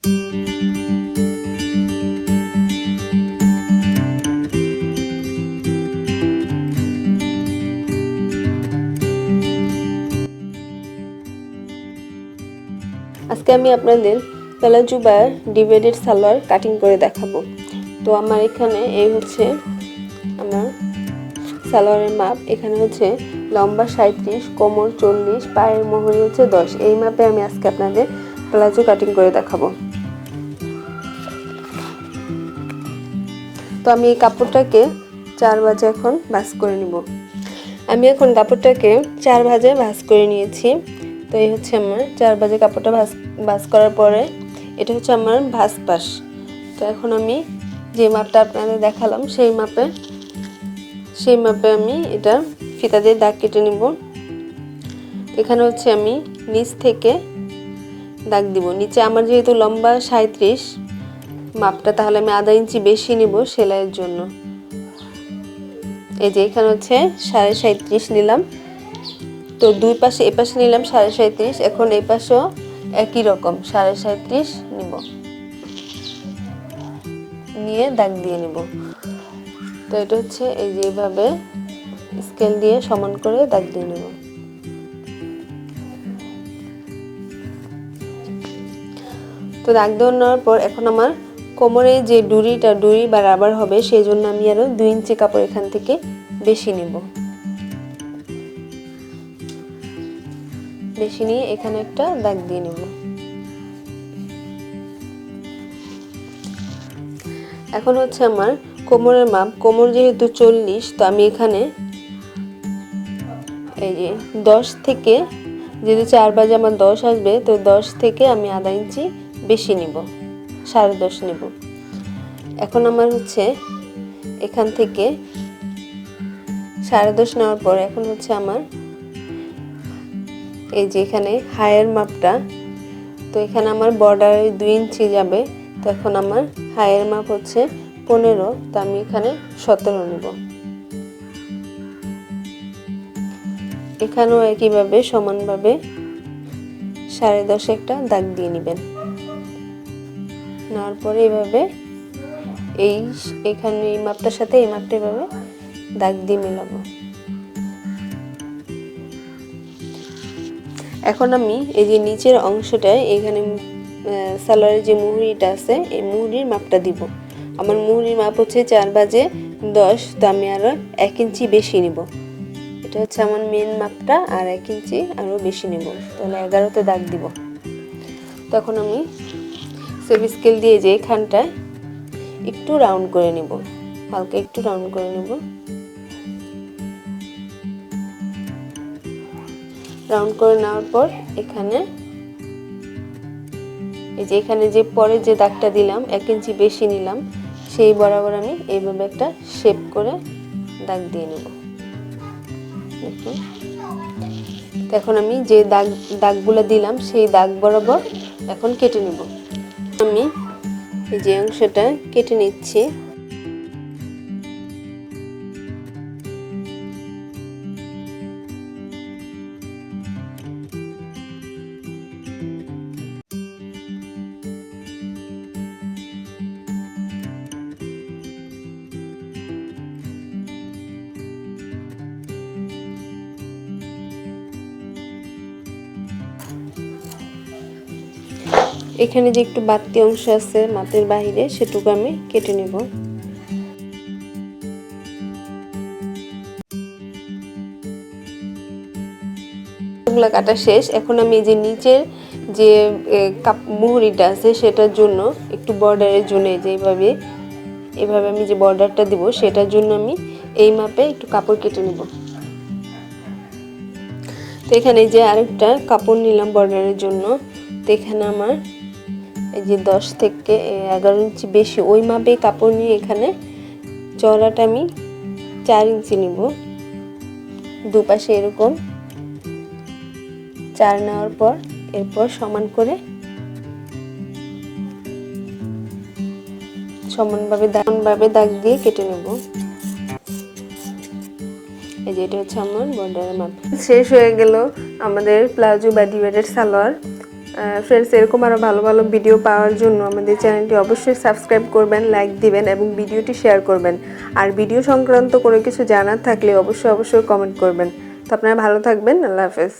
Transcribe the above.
আজকে আমি আপনাদের প্লাজো বা ডিভাইডেড সালোয়ার কাটিং করে দেখাবো। তো আমার এখানে এই হচ্ছে আমার সালোয়ারের মাপ। এখানে হচ্ছে লম্বা 37, কোমর 40, পায়ের মোহরি হচ্ছে 10। এই মাপে আমি আজকে আপনাদের প্লাজো কাটিং করে দেখাবো। তো আমি এই কাপড়টাকে 4 ভাঁজে এখন ভাঁজ করে নিব। আমি এখন কাপড়টাকে 4 ভাঁজে ভাঁজ করে নিয়েছি। তো এই হচ্ছে আমার 4 ভাঁজে কাপড়টা ভাঁজ করার পরে এটা হচ্ছে আমার ভাঁজ পাশ। তো এখন আমি যে মাপটা আপনাদের দেখালাম সেই মাপে আমি এটা ফিতা দিয়ে দাগ কেটে নিব। এখানে হচ্ছে আমি নিচ থেকে দাগ দিব। নিচে আমার যেহেতু লম্বা 37 মাপটা, তাহলে আমি আধা ইঞ্চি বেশি নিব সেলাইয়ের জন্য। এই যে এখানে হচ্ছে 37.5 নিলাম। তো দুই পাশে, এই পাশে নিলাম 37.5, এখন এই পাশেও একই রকম 37.5 নিব, নিয়ে দাগ দিয়ে নিব। তো এটা হচ্ছে এই যে এইভাবে স্কেল দিয়ে সমান করে দাগ দিয়ে নেব। তো দাগ দেওয়ার পর এখন আমার কোমরে যে ডুরি বা রাবার হবে, সেই জন্য আমি আরো 2 ইঞ্চি কাপড় এখান থেকে বেশি নিব। বেশি নিয়ে এখানে একটা দাগ দিয়ে নেব। এখন হচ্ছে আমার কোমরের মাপ। কোমর যেহেতু 40, তো আমি এখানে এই যে 10 থেকে, যেহেতু 4 বাজে আমার 10 আসবে, তো 10 থেকে আমি আধা ইঞ্চি বেশি নিব, 10.5 নিব। এখন আমার হচ্ছে এখান থেকে 10.5 নেওয়ার পর এখন হচ্ছে আমার এই যে এখানে হায়ের মাপটা, তো এখানে আমার বর্ডারে 2 ইঞ্চি যাবে। তো এখন আমার হায়ের মাপ হচ্ছে 15, তো আমি এখানে 17 নিব। এখানেও একইভাবে সমানভাবে 10.5 একটা দাগ দিয়ে নেবেন। নেওয়ার পরে এইভাবে এখানে এই মাপটার সাথে এই মাপটা এভাবে দাগ দিয়ে মেলাবো। এখন আমি এই যে নিচের অংশটায় এখানে সালোয়ারের যে মুহুরিটা আছে, এই মুহুরির মাপটা দিব। আমার মুহুরির মাপ হচ্ছে 4 বাজে 10, তো আমি আরো 1 ইঞ্চি বেশি নিব। এটা হচ্ছে আমার মেন মাপটা, আর 1 ইঞ্চি আরো বেশি নিব, তাহলে 11তে দাগ দিব। তখন আমি সেভ স্কেল দিয়ে যে এখানটায় একটু রাউন্ড করে নিব, হালকা একটু রাউন্ড করে নিব। রাউন্ড করে নেওয়ার পর এখানে এই যে এখানে যে পরে যে দাগটা দিলাম 1 ইঞ্চি বেশি নিলাম, সেই বরাবর আমি এইভাবে একটা শেপ করে দাগ দিয়ে নেব। দেখুন, এখন আমি যে দাগগুলো দিলাম সেই দাগ বরাবর এখন কেটে নেব। আমি এই যে অংশটা কেটে নিচ্ছি। এখানে যে একটু বাড়তি অংশ আছে মাপের বাইরে, সেটুকু আমি কেটে নেব। এগুলো কাটা শেষ। এখন আমি যে নিচের যে মুহুরিটা আছে সেটার জন্য একটু বর্ডারের জন্য যে এভাবে আমি যে বর্ডারটা দিব, সেটার জন্য আমি এই মাপে একটু কাপড় কেটে নেব। তো এখানে যে আরেকটা কাপড় নিলাম বর্ডারের জন্য, তো এখানে আমার এই যে 10 থেকে 11 ইঞ্চি বেশি ওই মাপে কাপড় নিয়ে এখানে চওড়াটা আমি 4 ইঞ্চি নিব। দুপাশে এরকম 4 নেওয়ার পর এরপর সমানভাবে দাগ দিয়ে কেটে নেব। এই যে এটা হচ্ছে আমার বর্ডারের মাপ। শেষ হয়ে গেল আমাদের প্লাজো বা ডিভাইডেড সালোয়ার। ফ্রেন্ডস, এরকম আরও ভালো ভালো ভিডিও পাওয়ার জন্য আমাদের চ্যানেলটি অবশ্যই সাবস্ক্রাইব করবেন, লাইক দিবেন এবং ভিডিওটি শেয়ার করবেন। আর ভিডিও সংক্রান্ত কোনো কিছু জানার থাকলে অবশ্যই কমেন্ট করবেন। তো আপনারা ভালো থাকবেন। আল্লাহ হাফেজ।